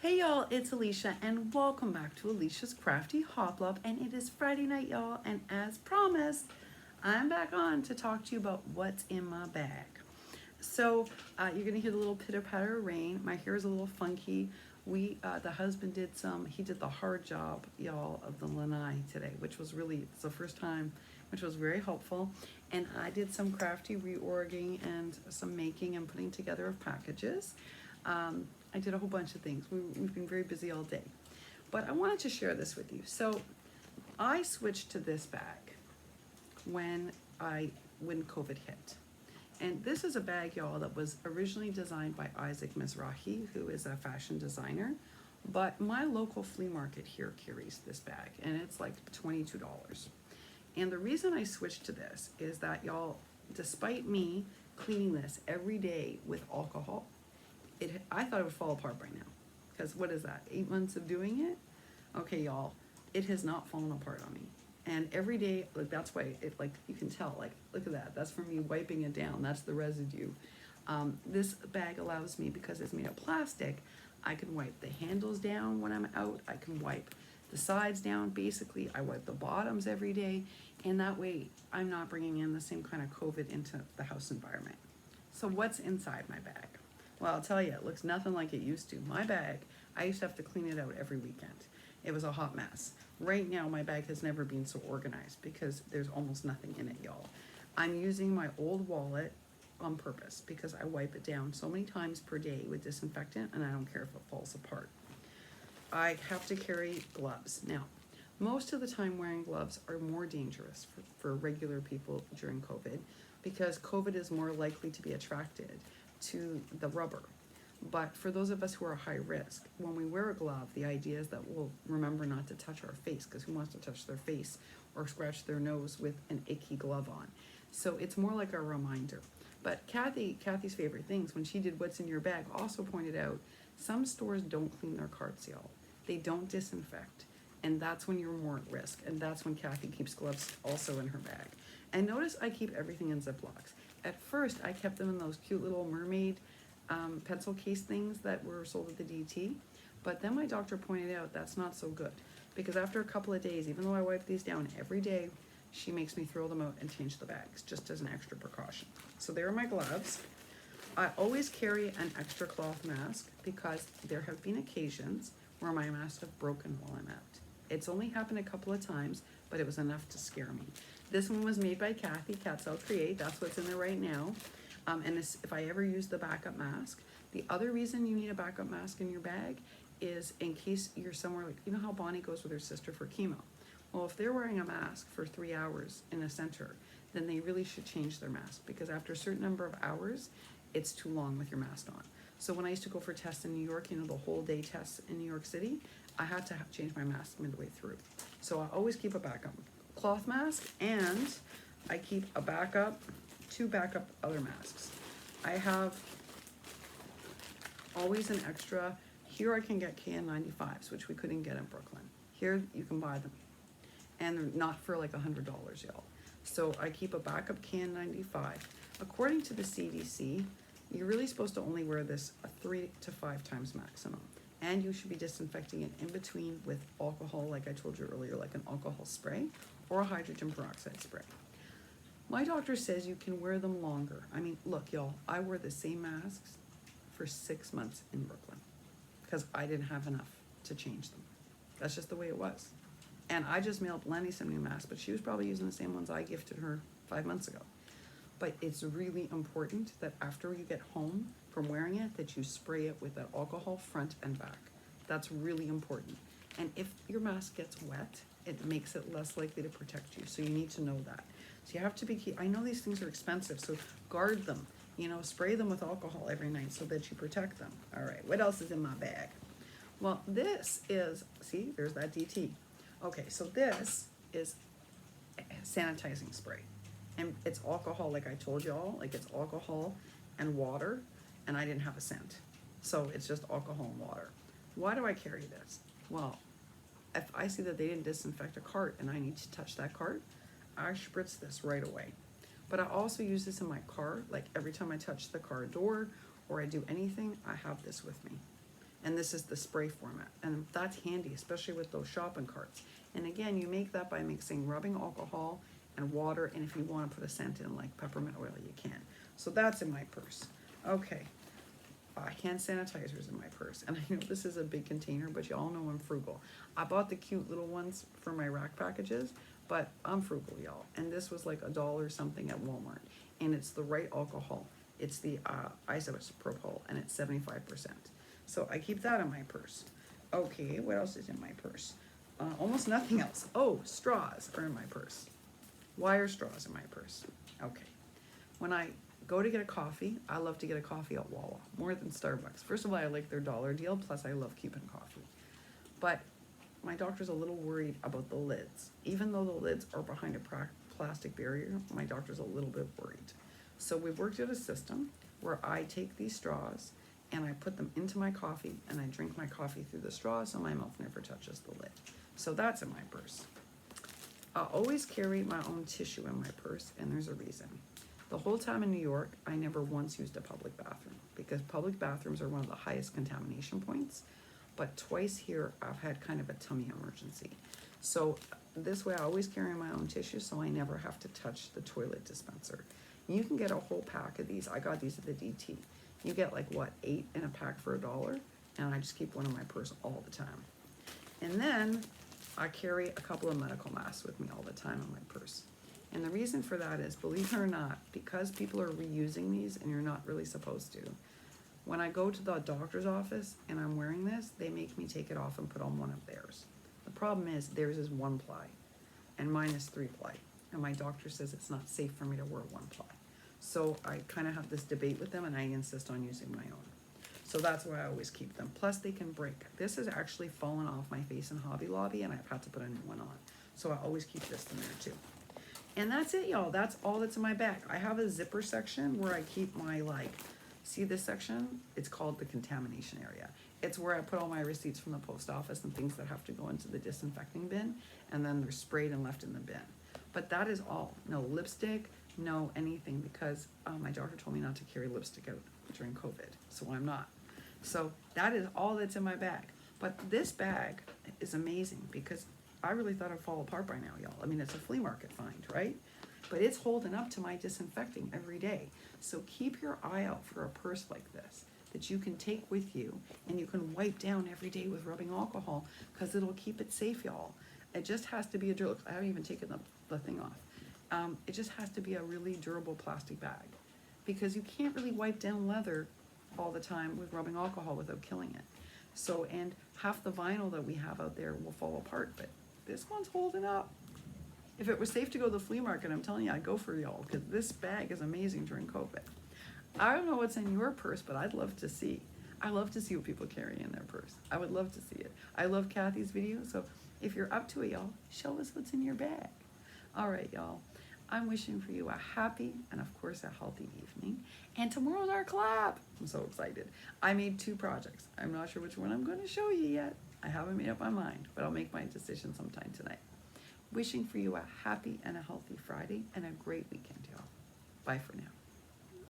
Hey y'all, it's Alicia and welcome back to Alicia's Crafty Hop-Lop, and it is Friday night y'all, and as promised, I'm back on to talk to you about what's in my bag. So you're gonna hear the little pitter patter of rain. My hair is a little funky. The husband he did the hard job, y'all, of the lanai today, which was really, it's the first time, which was very helpful. And I did some crafty reorging and some making and putting together of packages. I did a whole bunch of things. We've been very busy all day. But I wanted to share this with you. So I switched to this bag when COVID hit. And this is a bag, y'all, that was originally designed by Isaac Mizrahi, who is a fashion designer. But my local flea market here carries this bag, and it's like $22. And the reason I switched to this is that, y'all, despite me cleaning this every day with alcohol, I thought it would fall apart by now. Because what is that, 8 months of doing it? Okay, y'all, it has not fallen apart on me. And every day, like, that's why you can tell, like, look at that. That's from me wiping it down. That's the residue. This bag allows me, because it's made of plastic, I can wipe the handles down when I'm out. I can wipe the sides down. Basically, I wipe the bottoms every day. And that way, I'm not bringing in the same kind of COVID into the house environment. So what's inside my bag? Well, I'll tell you, it looks nothing like it used to. My bag, I used to have to clean it out every weekend. It was a hot mess. Right now, my bag has never been so organized because there's almost nothing in it, y'all. I'm using my old wallet on purpose because I wipe it down so many times per day with disinfectant, and I don't care if it falls apart. I have to carry gloves. Now, most of the time wearing gloves are more dangerous for regular people during COVID because COVID is more likely to be attracted to the rubber. But for those of us who are high risk, when we wear a glove, the idea is that we'll remember not to touch our face, because who wants to touch their face or scratch their nose with an icky glove on? So it's more like a reminder. But Kathy's favorite things, when she did What's in Your Bag, also pointed out some stores don't clean their carts, y'all. They don't disinfect. And that's when you're more at risk. And that's when Kathy keeps gloves also in her bag. And notice I keep everything in Ziplocs. At first, I kept them in those cute little mermaid pencil case things that were sold at the DT. But then my doctor pointed out that's not so good. Because after a couple of days, even though I wipe these down every day, she makes me throw them out and change the bags, just as an extra precaution. So there are my gloves. I always carry an extra cloth mask because there have been occasions where my masks have broken while I'm out. It's only happened a couple of times, but it was enough to scare me. This one was made by Kathy, Catsell Create. That's what's in there right now. And if I ever use the backup mask, the other reason you need a backup mask in your bag is in case you're somewhere, like, you know how Bonnie goes with her sister for chemo? Well, if they're wearing a mask for 3 hours in a center, then they really should change their mask, because after a certain number of hours, it's too long with your mask on. So when I used to go for tests in New York, the whole day tests in New York City, I had to change my mask midway through. So I always keep a backup cloth mask, and I keep two backup other masks. I have always an extra. Here I can get KN95s, which we couldn't get in Brooklyn. Here you can buy them, and they're not for like $100, y'all. So I keep a backup KN95. According to the CDC, you're really supposed to only wear this 3 to 5 times maximum. And you should be disinfecting it in between with alcohol, like I told you earlier, like an alcohol spray or a hydrogen peroxide spray. My doctor says you can wear them longer. I mean, look, y'all, I wore the same masks for 6 months in Brooklyn because I didn't have enough to change them. That's just the way it was. And I just mailed Lenny some new masks, but she was probably using the same ones I gifted her 5 months ago. But it's really important that after you get home from wearing it, that you spray it with that alcohol front and back. That's really important. And if your mask gets wet, it makes it less likely to protect you. So you need to know that. So you have to be, I know these things are expensive, so guard them. Spray them with alcohol every night so that you protect them. All right, what else is in my bag? Well, this is, see, there's that DT. Okay, so this is sanitizing spray. And it's alcohol, like I told y'all, like it's alcohol and water, and I didn't have a scent. So it's just alcohol and water. Why do I carry this? Well, if I see that they didn't disinfect a cart and I need to touch that cart, I spritz this right away. But I also use this in my car, like every time I touch the car door or I do anything, I have this with me. And this is the spray format. And that's handy, especially with those shopping carts. And again, you make that by mixing rubbing alcohol and water. And if you want to put a scent in like peppermint oil, you can. So that's in my purse. Okay. Hand sanitizers in my purse. And I know this is a big container, but you all know I'm frugal. I bought the cute little ones for my rack packages, but I'm frugal, y'all. And this was like $1 something at Walmart. And it's the right alcohol. It's the isopropyl, and it's 75%. So I keep that in my purse. Okay, what else is in my purse? Almost nothing else. Oh, straws are in my purse. Wire straws in my purse. Okay. When I go to get a coffee, I love to get a coffee at Wawa, more than Starbucks. First of all, I like their dollar deal, plus I love keeping coffee. But my doctor's a little worried about the lids. Even though the lids are behind a plastic barrier, my doctor's a little bit worried. So we've worked out a system where I take these straws and I put them into my coffee and I drink my coffee through the straw so my mouth never touches the lid. So that's in my purse. I always carry my own tissue in my purse, and there's a reason. The whole time in New York, I never once used a public bathroom because public bathrooms are one of the highest contamination points. But twice here, I've had kind of a tummy emergency. So this way, I always carry my own tissue so I never have to touch the toilet dispenser. You can get a whole pack of these. I got these at the DT. You get like, what, 8 in a pack for $1? And I just keep one in my purse all the time. And then I carry a couple of medical masks with me all the time in my purse. And the reason for that is, believe it or not, because people are reusing these and you're not really supposed to, when I go to the doctor's office and I'm wearing this, they make me take it off and put on one of theirs. The problem is theirs is 1 ply and mine is 3 ply. And my doctor says it's not safe for me to wear 1 ply. So I kind of have this debate with them and I insist on using my own. So that's why I always keep them. Plus they can break. This has actually fallen off my face in Hobby Lobby and I've had to put a new one on. So I always keep this in there too. And that's it, y'all. That's all that's in my bag. I have a zipper section where I keep my, see this section? It's called the contamination area. It's where I put all my receipts from the post office and things that have to go into the disinfecting bin, and then they're sprayed and left in the bin. But that is all. No lipstick, no anything, because my doctor told me not to carry lipstick out during COVID, so I'm not. So that is all that's in my bag. But this bag is amazing because I really thought I'd fall apart by now, y'all. I mean, it's a flea market find, right? But it's holding up to my disinfecting every day. So keep your eye out for a purse like this that you can take with you and you can wipe down every day with rubbing alcohol because it'll keep it safe, y'all. It just has to be a durable, I haven't even taken the thing off. It just has to be a really durable plastic bag because you can't really wipe down leather all the time with rubbing alcohol without killing it. So, and half the vinyl that we have out there will fall apart, but this one's holding up. If it was safe to go to the flea market, I'm telling you, I'd go for y'all because this bag is amazing during COVID. I don't know what's in your purse, but I'd love to see. I love to see what people carry in their purse. I would love to see it. I love Kathy's video, so if you're up to it, y'all, show us what's in your bag. All right, y'all. I'm wishing for you a happy and, of course, a healthy evening. And tomorrow's our collab. I'm so excited. I made 2 projects. I'm not sure which one I'm going to show you yet. I haven't made up my mind, but I'll make my decision sometime tonight. Wishing for you a happy and a healthy Friday and a great weekend, y'all. Bye for now.